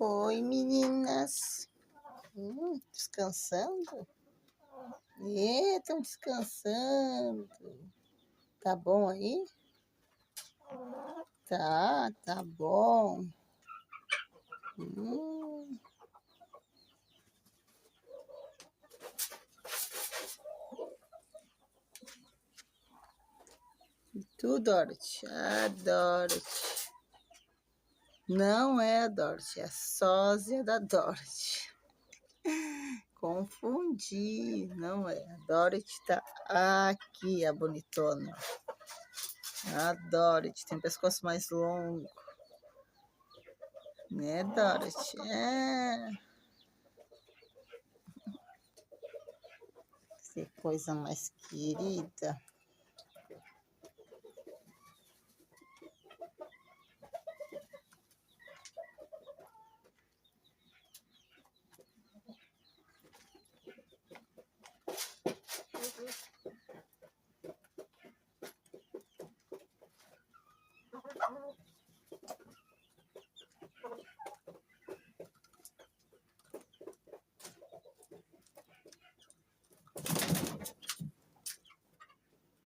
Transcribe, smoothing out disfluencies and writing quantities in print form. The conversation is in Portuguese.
Oi, meninas. Descansando? Estão descansando. Tá bom aí? Tá bom. Hum, Tu, Dorothy? Ah, Dorothy. Não é a Dorothy, é a sósia da Dorothy. Confundi, não é. A Dorothy tá aqui, a bonitona. A Dorothy tem pescoço mais longo. Né, Dorothy? Que coisa mais querida.